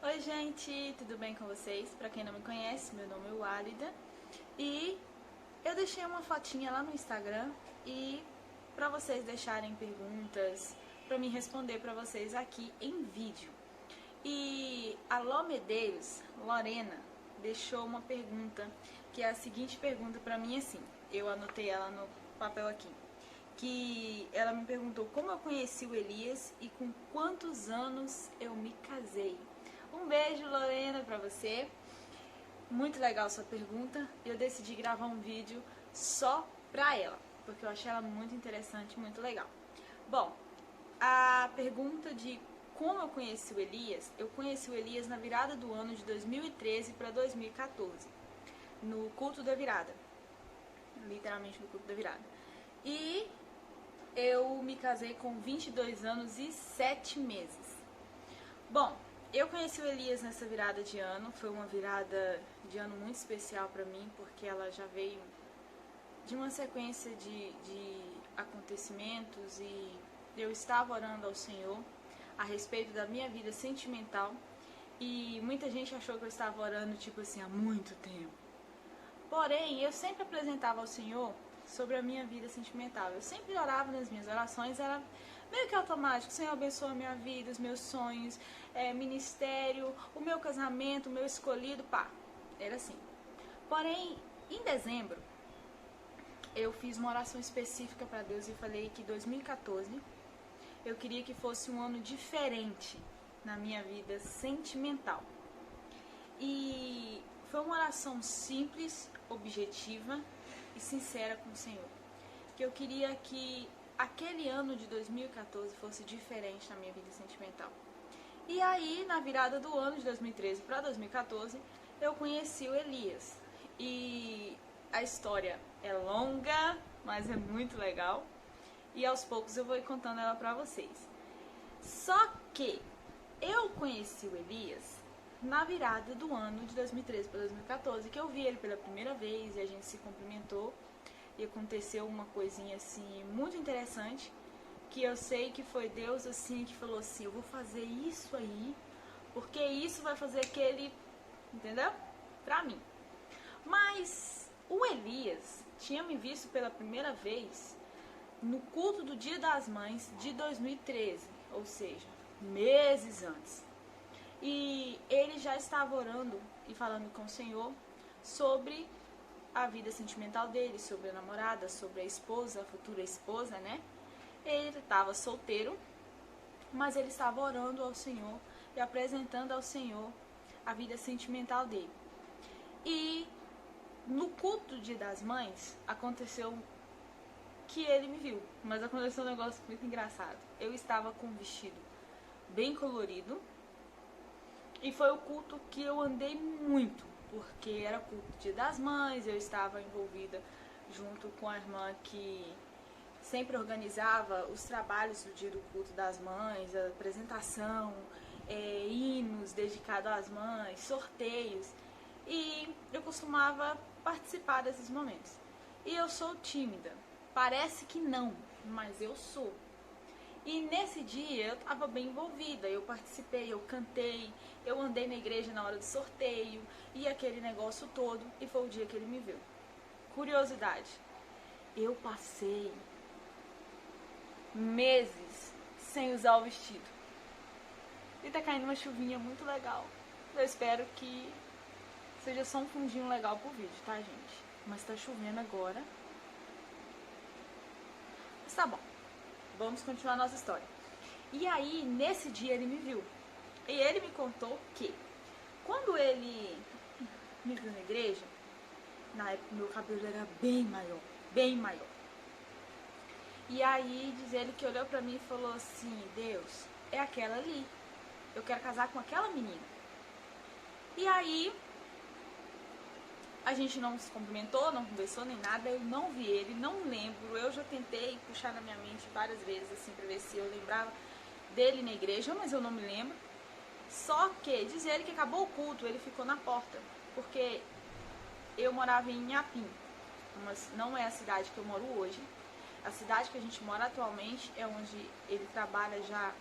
Oi gente, tudo bem com vocês? Pra quem não me conhece, meu nome é Walida e eu deixei uma fotinha lá no Instagram e pra vocês deixarem perguntas, pra mim responder pra vocês aqui em vídeo. E a Ló Medeiros, Lorena, deixou uma pergunta, que é a seguinte pergunta pra mim assim, eu anotei ela no papel aqui, que ela me perguntou como eu conheci o Elias e com quantos anos eu me casei. Um beijo, Lorena, pra você. Muito legal sua pergunta. Eu decidi gravar um vídeo só pra ela, porque eu achei ela muito interessante, muito legal. Bom, a pergunta de como eu conheci o Elias, eu conheci o Elias na virada do ano de 2013 para 2014, no culto da virada, literalmente no culto da virada. E eu me casei com 22 anos e 7 meses. Bom, eu conheci o Elias nessa virada de ano, foi uma virada de ano muito especial para mim, porque ela já veio de uma sequência de acontecimentos e eu estava orando ao Senhor a respeito da minha vida sentimental e muita gente achou que eu estava orando tipo assim há muito tempo. Porém, eu sempre apresentava ao Senhor sobre a minha vida sentimental. Eu sempre orava nas minhas orações, era meio que automático. Senhor, abençoa a minha vida, os meus sonhos, ministério, o meu casamento, o meu escolhido, pá. Era assim. Porém, em dezembro, eu fiz uma oração específica para Deus e falei que 2014 eu queria que fosse um ano diferente na minha vida sentimental. E foi uma oração simples, objetiva e sincera com o Senhor. Que eu queria que aquele ano de 2014 fosse diferente na minha vida sentimental. E aí, na virada do ano de 2013 para 2014, eu conheci o Elias. E a história é longa, mas é muito legal. E aos poucos eu vou ir contando ela pra vocês. Só que eu conheci o Elias na virada do ano de 2013 para 2014, que eu vi ele pela primeira vez e a gente se cumprimentou. E aconteceu uma coisinha assim muito interessante, que eu sei que foi Deus assim que falou assim, eu vou fazer isso aí, porque isso vai fazer aquele, entendeu? Pra mim. Mas o Elias tinha me visto pela primeira vez no culto do Dia das Mães de 2013, ou seja, meses antes. E ele já estava orando e falando com o Senhor sobre a vida sentimental dele, sobre a namorada, sobre a esposa, a futura esposa, né? Ele estava solteiro, mas ele estava orando ao Senhor e apresentando ao Senhor a vida sentimental dele. E no culto do Dia das Mães, aconteceu que ele me viu, mas aconteceu um negócio muito engraçado. Eu estava com um vestido bem colorido e foi o culto que eu andei muito, porque era culto do Dia das Mães, eu estava envolvida junto com a irmã que sempre organizava os trabalhos do dia do culto das mães, a apresentação, hinos dedicados às mães, sorteios, e eu costumava participar desses momentos. E eu sou tímida, parece que não, mas eu sou. E nesse dia eu estava bem envolvida, eu participei, eu cantei, eu andei na igreja na hora do sorteio e aquele negócio todo, e foi o dia que ele me viu. Curiosidade, eu passei meses sem usar o vestido. E tá caindo uma chuvinha muito legal. Eu espero que seja só um fundinho legal pro vídeo, tá, gente? Mas tá chovendo agora. Mas tá bom. Vamos continuar a nossa história. E aí, nesse dia, ele me viu. E ele me contou que, quando ele me viu na igreja, na época meu cabelo era bem maior, bem maior. E aí, diz ele que olhou pra mim e falou assim, Deus, é aquela ali. Eu quero casar com aquela menina. E aí, a gente não se cumprimentou, não conversou nem nada, eu não vi ele, não lembro. Eu já tentei puxar na minha mente várias vezes, assim, pra ver se eu lembrava dele na igreja, mas eu não me lembro. Só que, diz ele que acabou o culto, ele ficou na porta, porque eu morava em Inhapim, mas não é a cidade que eu moro hoje. A cidade que a gente mora atualmente é onde ele trabalha já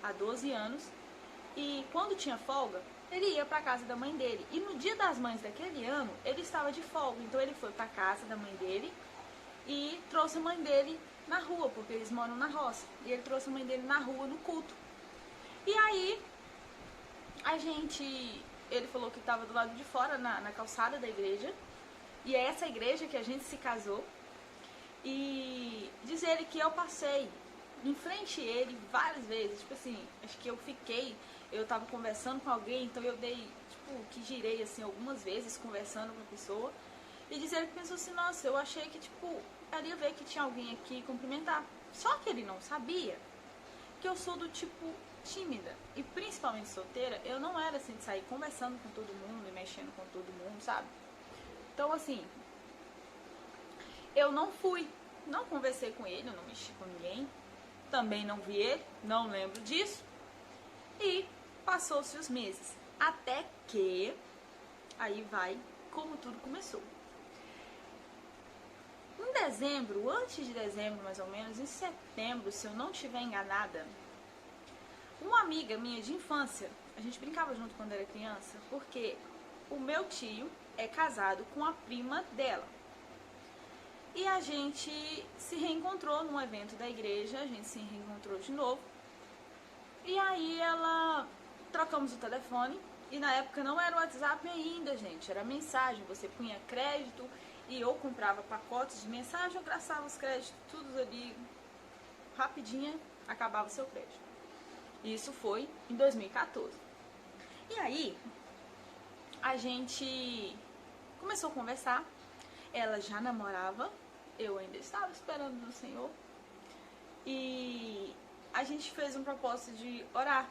há 12 anos. E quando tinha folga, ele ia para casa da mãe dele. E no Dia das Mães daquele ano, ele estava de folga. Então ele foi para casa da mãe dele e trouxe a mãe dele na rua, porque eles moram na roça. E ele trouxe a mãe dele na rua no culto. E aí, ele falou que estava do lado de fora, na calçada da igreja. E é essa igreja que a gente se casou. E diz ele que eu passei em frente a ele várias vezes. Tipo assim, acho que eu tava conversando com alguém, então eu que girei assim algumas vezes conversando com a pessoa. E diz ele que pensou assim, nossa, eu achei que ela ia ver que tinha alguém aqui cumprimentar. Só que ele não sabia que eu sou do tipo tímida. E principalmente solteira, eu não era assim de sair conversando com todo mundo e mexendo com todo mundo, sabe? Então assim, eu não conversei com ele, eu não mexi com ninguém. Também não vi ele, não lembro disso. E passou-se os meses. Até que, aí vai como tudo começou. Em dezembro, antes de dezembro mais ou menos, em setembro, se eu não estiver enganada, uma amiga minha de infância, a gente brincava junto quando era criança, porque o meu tio é casado com a prima dela. E a gente se reencontrou num evento da igreja, a gente se reencontrou de novo. E aí trocamos o telefone, e na época não era o WhatsApp ainda, gente, era mensagem, você punha crédito e ou comprava pacotes de mensagem ou graçava os créditos, tudo ali, rapidinho, acabava o seu crédito. Isso foi em 2014. E aí, a gente começou a conversar, ela já namorava, eu ainda estava esperando no Senhor, e a gente fez um propósito de orar.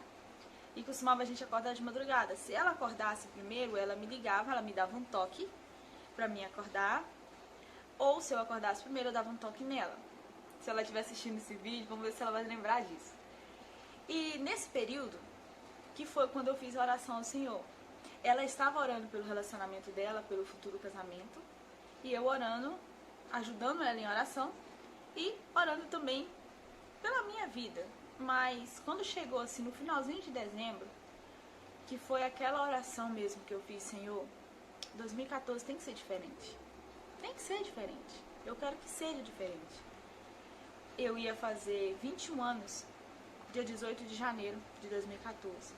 E costumava a gente acordar de madrugada. Se ela acordasse primeiro, ela me ligava, ela me dava um toque pra mim acordar. Ou se eu acordasse primeiro, eu dava um toque nela. Se ela estiver assistindo esse vídeo, vamos ver se ela vai lembrar disso. E nesse período, que foi quando eu fiz a oração ao Senhor, ela estava orando pelo relacionamento dela, pelo futuro casamento, e eu orando, ajudando ela em oração, e orando também pela minha vida. Mas quando chegou assim no finalzinho de dezembro, que foi aquela oração mesmo que eu fiz, Senhor, 2014 tem que ser diferente. Tem que ser diferente. Eu quero que seja diferente. Eu ia fazer 21 anos, dia 18 de janeiro de 2014.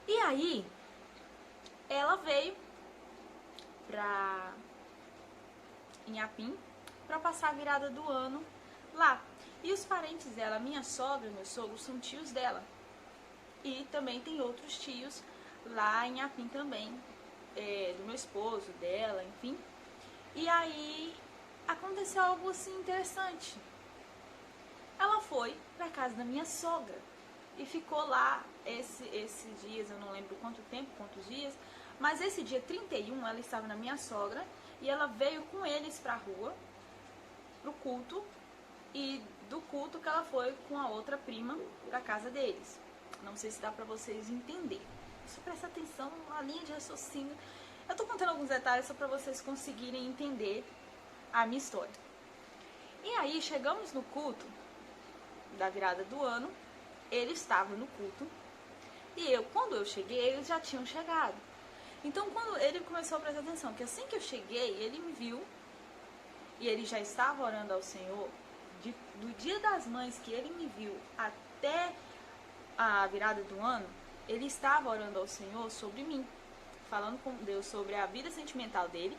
E aí, ela veio pra Inhapim pra passar a virada do ano lá. E os parentes dela, minha sogra e meu sogro, são tios dela. E também tem outros tios lá em Inhapim também, do meu esposo, dela, enfim. E aí aconteceu algo assim interessante. Ela foi pra casa da minha sogra e ficou lá esses dias, eu não lembro quanto tempo, quantos dias, mas esse dia 31 ela estava na minha sogra e ela veio com eles pra rua, pro culto, e do culto que ela foi com a outra prima pra casa deles. Não sei se dá pra vocês entenderem. Só presta atenção na linha de raciocínio. Eu tô contando alguns detalhes só pra vocês conseguirem entender a minha história. E aí chegamos no culto da virada do ano, ele estava no culto, e quando eu cheguei, eles já tinham chegado. Então quando ele começou a prestar atenção, que assim que eu cheguei, ele me viu, e ele já estava orando ao Senhor, do dia das mães que ele me viu até a virada do ano, ele estava orando ao Senhor sobre mim, falando com Deus sobre a vida sentimental dele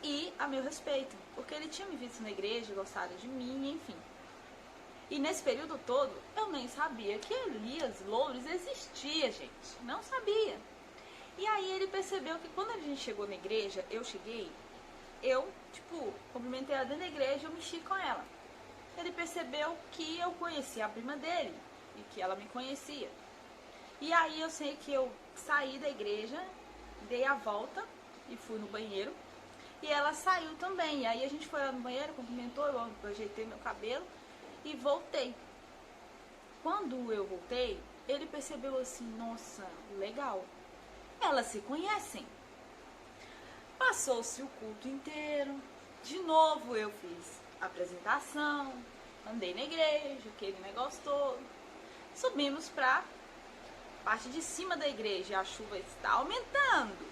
e a meu respeito, porque ele tinha me visto na igreja, gostado de mim, enfim. E nesse período todo, eu nem sabia que Elias Loures existia, gente. Não sabia. E aí ele percebeu que quando a gente chegou na igreja, eu cumprimentei ela dentro da igreja, eu mexi com ela. Ele percebeu que eu conhecia a prima dele e que ela me conhecia. E aí eu sei que eu saí da igreja, dei a volta e fui no banheiro. E ela saiu também. E aí a gente foi lá no banheiro, cumprimentou, eu ajeitei meu cabelo e voltei. Quando eu voltei, ele percebeu assim, nossa, legal. Elas se conhecem. Passou-se o culto inteiro. De novo eu fiz a apresentação, andei na igreja, aquele negócio todo. Subimos pra parte de cima da igreja e a chuva está aumentando.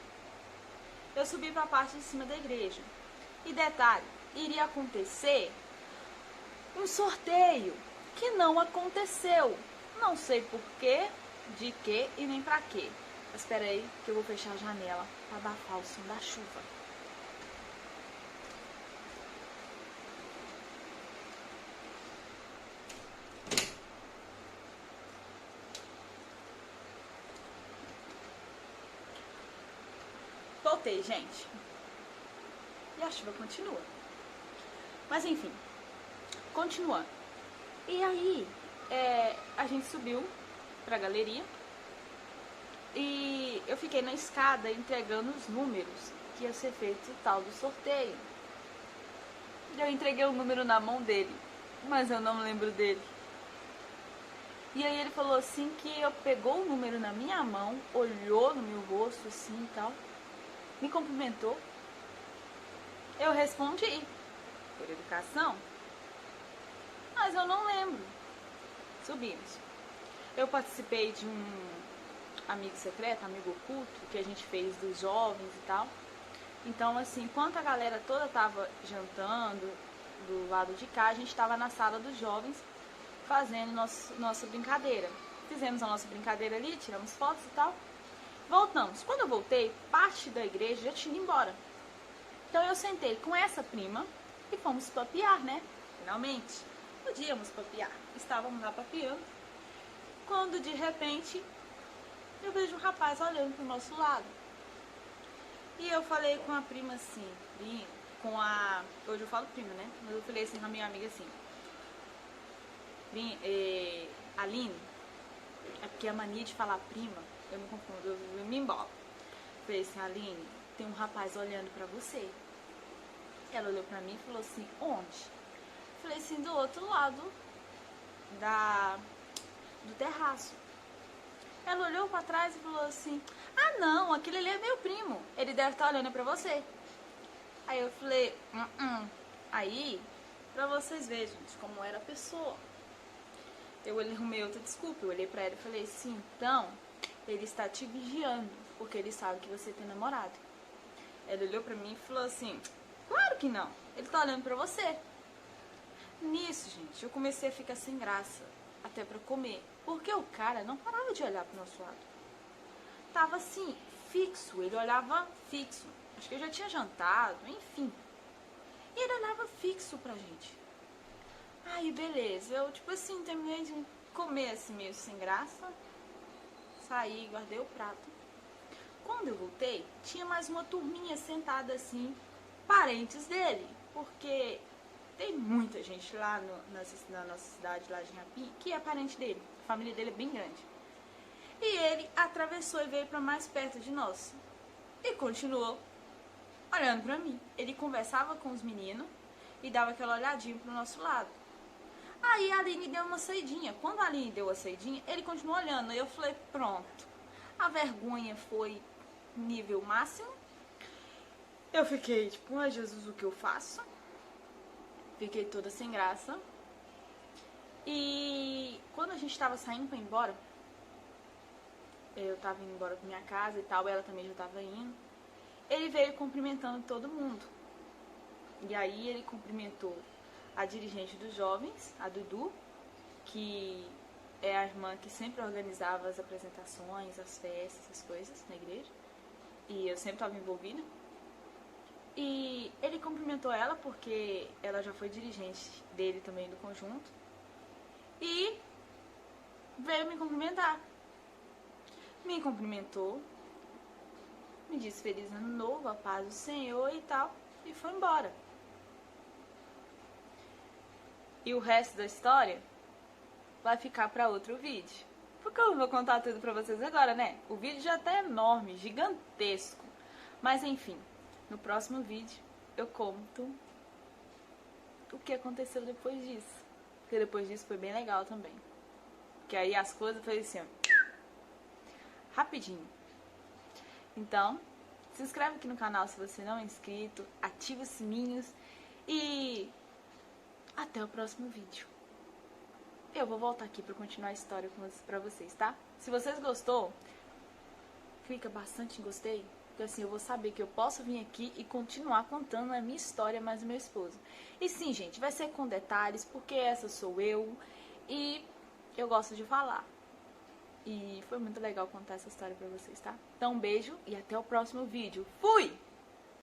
Eu subi para a parte de cima da igreja. E detalhe, iria acontecer um sorteio que não aconteceu. Não sei porquê, de quê e nem pra quê. Mas espera aí que eu vou fechar a janela para abafar o som da chuva. Voltei, gente. E a chuva continua. Mas enfim, continuando. E aí, a gente subiu pra galeria. E eu fiquei na escada entregando os números que ia ser feito o tal do sorteio. Eu entreguei o número na mão dele, mas eu não lembro dele. E aí ele falou assim que eu pegou o número na minha mão, olhou no meu rosto assim e tal, me cumprimentou. Eu respondi, por educação, mas eu não lembro. Subimos. Eu participei de um amigo secreto, amigo oculto, que a gente fez dos jovens e tal. Então, assim, enquanto a galera toda tava jantando do lado de cá, a gente tava na sala dos jovens fazendo nossa brincadeira. Fizemos a nossa brincadeira ali, tiramos fotos e tal. Voltamos. Quando eu voltei, parte da igreja já tinha ido embora. Então eu sentei com essa prima e fomos papear, né? Finalmente, podíamos papear. Estávamos lá papeando. Quando de repente eu vejo um rapaz olhando pro nosso lado. E eu falei com a prima assim, hoje eu falo prima, né? Mas eu falei assim com a minha amiga assim, Aline, é porque a mania de falar prima, eu me confundo, eu me embolo. Falei assim, Aline, tem um rapaz olhando pra você. Ela olhou pra mim e falou assim, onde? Falei assim, do outro lado do terraço. Ela olhou pra trás e falou assim, ah não, aquele ali é meu primo, ele deve estar olhando pra você. Aí eu falei, Aí, pra vocês verem, gente, como era a pessoa. Eu arrumei outra desculpa, eu olhei pra ela e falei assim, então, ele está te vigiando, porque ele sabe que você tem namorado. Ela olhou pra mim e falou assim, claro que não, ele tá olhando pra você. Nisso, gente, eu comecei a ficar sem graça, até pra comer, porque o cara não parava de olhar pro nosso lado. Tava assim, fixo, ele olhava fixo. Acho que eu já tinha jantado, enfim. E ele olhava fixo pra gente. Aí, beleza, eu tipo assim, terminei de comer assim, meio sem graça. Saí, guardei o prato. Quando eu voltei, tinha mais uma turminha sentada assim, parentes dele, porque tem muita gente lá na nossa cidade, lá de Rapim, que é parente dele. A família dele é bem grande. E ele atravessou e veio pra mais perto de nós. E continuou olhando pra mim. Ele conversava com os meninos e dava aquela olhadinha pro nosso lado. Aí a Aline deu uma saidinha. Quando a Aline deu a saidinha, ele continuou olhando. E eu falei, pronto. A vergonha foi nível máximo. Eu fiquei tipo, ai Jesus, o que eu faço? Fiquei toda sem graça. E quando a gente tava saindo pra ir embora, eu tava indo embora pra minha casa e tal, ela também já tava indo, ele veio cumprimentando todo mundo. E aí ele cumprimentou a dirigente dos jovens, a Dudu, que é a irmã que sempre organizava as apresentações, as festas, essas coisas na igreja. E eu sempre estava envolvida. E ele cumprimentou ela porque ela já foi dirigente dele também do conjunto. E veio me cumprimentar. Me cumprimentou, me disse feliz ano novo, a paz do Senhor e tal, e foi embora. E o resto da história vai ficar para outro vídeo. Porque eu não vou contar tudo pra vocês agora, né? O vídeo já tá enorme, gigantesco. Mas enfim, no próximo vídeo eu conto o que aconteceu depois disso. Porque depois disso foi bem legal também. Porque aí as coisas foi assim, ó, rapidinho. Então, se inscreve aqui no canal se você não é inscrito, ativa os sininhos e até o próximo vídeo. Eu vou voltar aqui para continuar a história pra vocês, tá? Se vocês gostou, clica bastante em gostei, porque assim eu vou saber que eu posso vir aqui e continuar contando a minha história mais o meu esposo. E sim, gente, vai ser com detalhes, porque essa sou eu e eu gosto de falar. E foi muito legal contar essa história pra vocês, tá? Então um beijo e até o próximo vídeo. Fui!